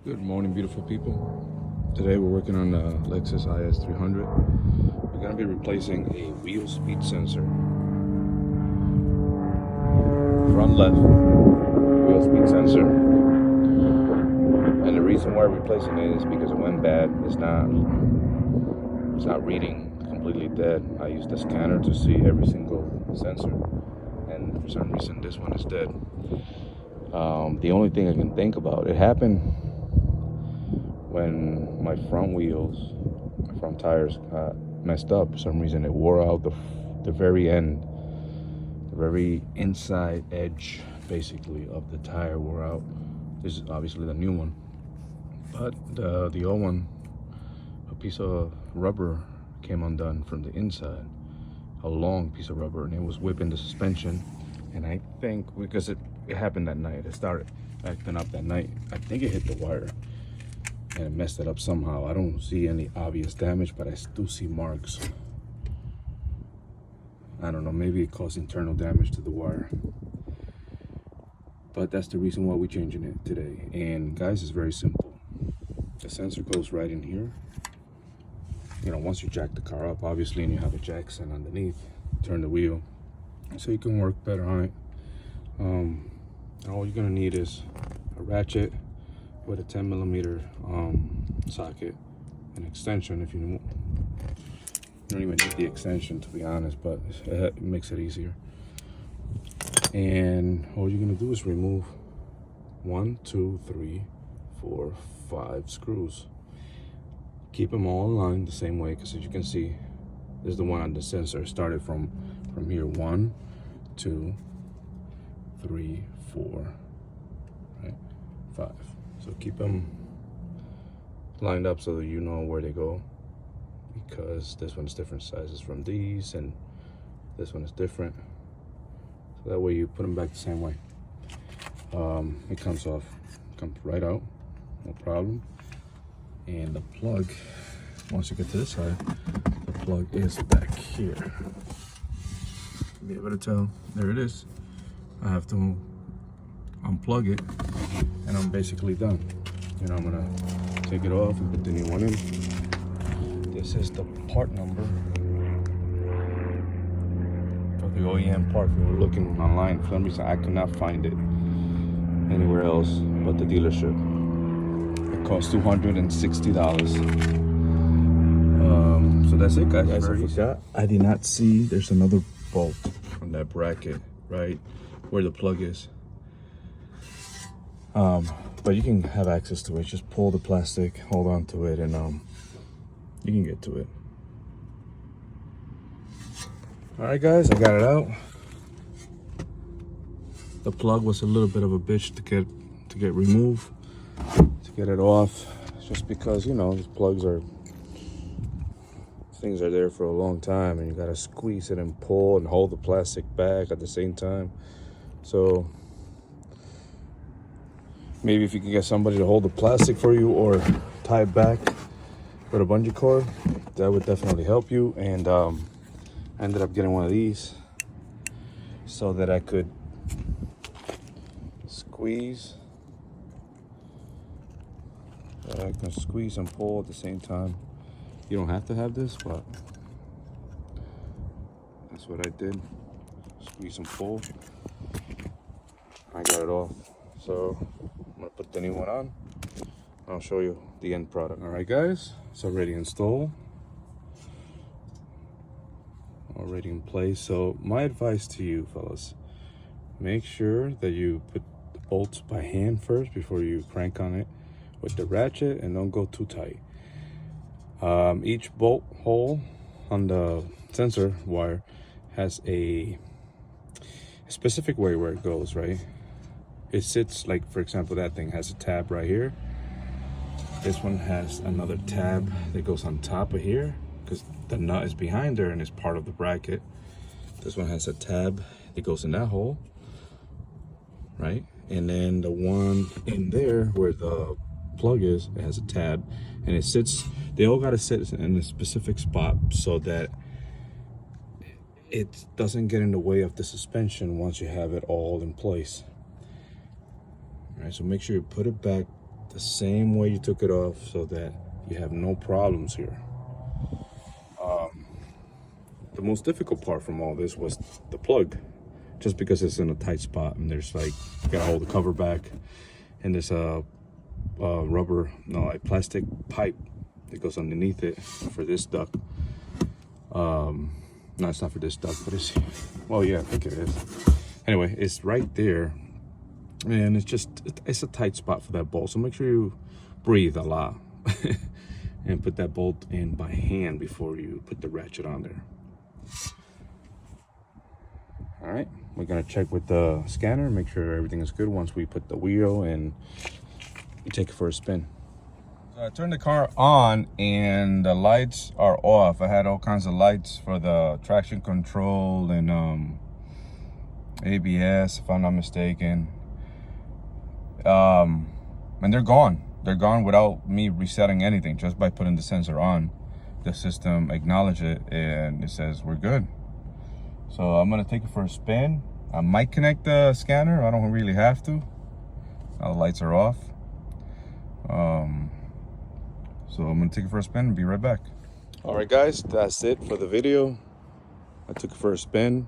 Good morning, beautiful people. Today we're working on the Lexus IS 300. We're going to be replacing a wheel speed sensor. Front left wheel speed sensor. And the reason why we're replacing it is because it went bad. It's not reading completely dead. I used the scanner to see every single sensor, and for some reason this one is dead. The only thing I can think about, it happened when my front tires got messed up. For some reason it wore out the very end, the very inside edge basically of the tire wore out. This is obviously the new one, but the old one, a piece of rubber came undone from the inside, a long piece of rubber, and it was whipping the suspension. And I think because it happened that night, it started acting up that night, I think it hit the wire and it messed it up somehow. I don't see any obvious damage, but I still see marks. I don't know, maybe it caused internal damage to the wire. But that's the reason why we're changing it today. And guys, it's very simple. The sensor goes right in here. You know, once you jack the car up, obviously, and you have a jack stand underneath, turn the wheel so you can work better on it. And all you're gonna need is a ratchet with a 10mm socket, an extension if you don't even need the extension, to be honest, but it makes it easier. And all you're gonna do is remove 1, 2, 3, 4, 5 screws. Keep them all aligned the same way, because as you can see, this is the one on the sensor. It started from here. 1, 2, 3, 4, right, 5. So keep them lined up so that you know where they go, because this one's different sizes from these, and this one is different. So that way you put them back the same way. It comes right out, no problem. And the plug, once you get to this side, the plug is back here. Be able to tell, there it is. I have to unplug it, and I'm basically done. You know, I'm gonna take it off and put the new one in. This is the part number for the OEM part. If you were looking online, for some reason I could not find it anywhere else but the dealership. It cost $260. So that's it, guys. I forgot, I did not see there's another bolt on that bracket right where the plug is. But you can have access to it. Just pull the plastic, hold on to it, and you can get to it. All right, guys, I got it out. The plug was a little bit of a bitch to get removed, to get it off, just because, you know, these things are there for a long time, and you gotta squeeze it and pull and hold the plastic back at the same time. So maybe if you can get somebody to hold the plastic for you or tie it back with a bungee cord, that would definitely help you. And I ended up getting one of these so that I could squeeze. I can squeeze and pull at the same time. You don't have to have this, but that's what I did. Squeeze and pull. I got it off. So I'm gonna put the new one on. I'll show you the end product. All right, guys, it's already installed, already in place. So my advice to you fellas, make sure that you put the bolts by hand first before you crank on it with the ratchet, and don't go too tight. Each bolt hole on the sensor wire has a specific way where it goes, right? It sits, like, for example, that thing has a tab right here. This one has another tab that goes on top of here, because the nut is behind there and is part of the bracket. This one has a tab that goes in that hole, right? And then the one in there where the plug is, it has a tab, and it sits, they all gotta sit in a specific spot so that it doesn't get in the way of the suspension once you have it all in place. All right, so make sure you put it back the same way you took it off so that you have no problems here. The most difficult part from all this was the plug, just because it's in a tight spot and there's like, you gotta hold the cover back, and there's a plastic pipe that goes underneath it for this duct. No, it's not for this duct, but it's, well, yeah, I think it is. Anyway, it's right there, and it's a tight spot for that bolt, so make sure you breathe a lot and put that bolt in by hand before you put the ratchet on there. All right, we're gonna check with the scanner, make sure everything is good once we put the wheel and you take it for a spin. So I turned the car on and the lights are off. I had all kinds of lights for the traction control and ABS, if I'm not mistaken. And they're gone. They're gone without me resetting anything. Just by putting the sensor on, the system acknowledged it and it says we're good. So I'm gonna take it for a spin. I might connect the scanner. I don't really have to. Now the lights are off. So I'm gonna take it for a spin and be right back. All right, guys, that's it for the video. I took it for a spin.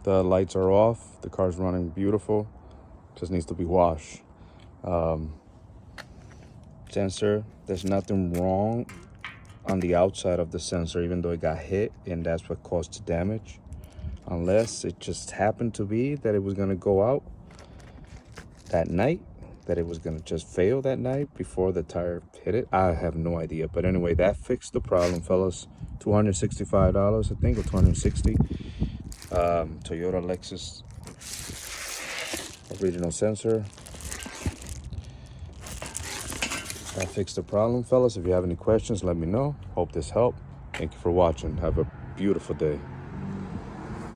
The lights are off. The car's running beautiful. Just needs to be washed. Sensor, there's nothing wrong on the outside of the sensor, even though it got hit, and that's what caused the damage. Unless it just happened to be that it was gonna go out that night, that it was gonna just fail that night before the tire hit it. I have no idea, but anyway, that fixed the problem, fellas. $265, I think, or $260. Toyota Lexus original sensor. That fixed the problem, fellas. If you have any questions, let me know. Hope this helped. Thank you for watching. Have a beautiful day.